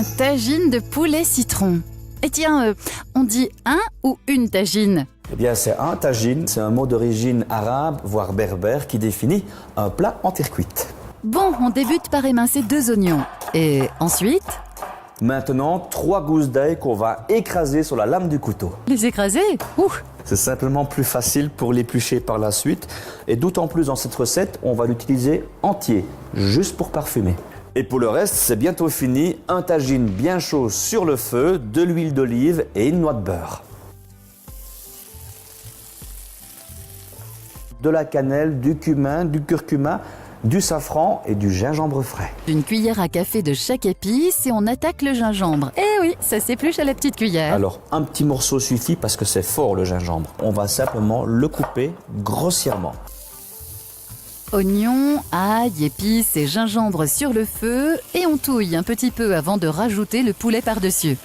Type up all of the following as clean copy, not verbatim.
Un tagine de poulet citron. Et tiens, on dit un ou une tagine? Eh bien, c'est un tagine, c'est un mot d'origine arabe, voire berbère, qui définit un plat en terre cuite. Bon, on débute par émincer 2 oignons. Et ensuite? Maintenant, 3 gousses d'ail qu'on va écraser sur la lame du couteau. Les écraser? Ouh! C'est simplement plus facile pour l'éplucher par la suite. Et d'autant plus dans cette recette, on va l'utiliser entier, juste pour parfumer. Et pour le reste, c'est bientôt fini. Un tagine bien chaud sur le feu, de l'huile d'olive et une noix de beurre. De la cannelle, du cumin, du curcuma, du safran et du gingembre frais. Une cuillère à café de chaque épice et on attaque le gingembre. Eh oui, ça s'épluche à la petite cuillère. Alors, un petit morceau suffit parce que c'est fort le gingembre. On va simplement le couper grossièrement. Oignons, ail, épices et gingembre sur le feu et on touille un petit peu avant de rajouter le poulet par-dessus.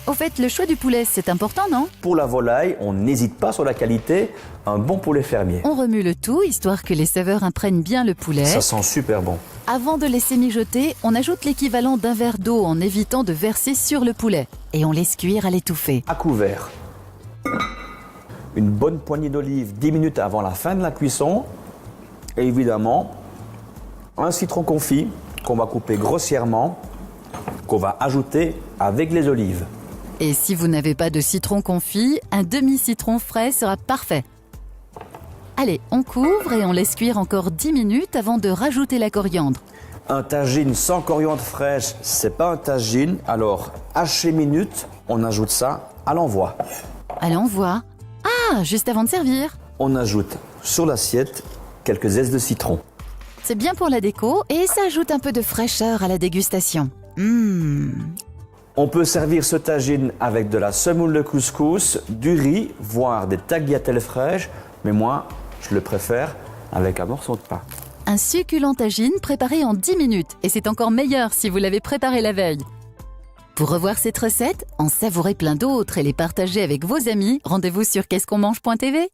Au fait, le choix du poulet, c'est important, non? Pour la volaille, on n'hésite pas sur la qualité, un bon poulet fermier. On remue le tout, histoire que les saveurs imprègnent bien le poulet. Ça sent super bon. Avant de laisser mijoter, on ajoute l'équivalent d'un verre d'eau en évitant de verser sur le poulet. Et on laisse cuire à l'étouffée. À couvert. Une bonne poignée d'olive 10 minutes avant la fin de la cuisson. Et évidemment, un citron confit qu'on va couper grossièrement, qu'on va ajouter avec les olives. Et si vous n'avez pas de citron confit, un demi-citron frais sera parfait. Allez, on couvre et on laisse cuire encore 10 minutes avant de rajouter la coriandre. Un tagine sans coriandre fraîche, c'est pas un tagine. Alors, haché minute, on ajoute ça à l'envoi. À l'envoi. Ah, juste avant de servir. On ajoute sur l'assiette quelques zestes de citron. C'est bien pour la déco et ça ajoute un peu de fraîcheur à la dégustation. On peut servir ce tagine avec de la semoule de couscous, du riz, voire des tagliatelles fraîches. Mais moi, je le préfère avec un morceau de pain. Un succulent tagine préparé en 10 minutes. Et c'est encore meilleur si vous l'avez préparé la veille. Pour revoir cette recette, en savourer plein d'autres et les partager avec vos amis, rendez-vous sur qu'est-ce qu'on mange.tv.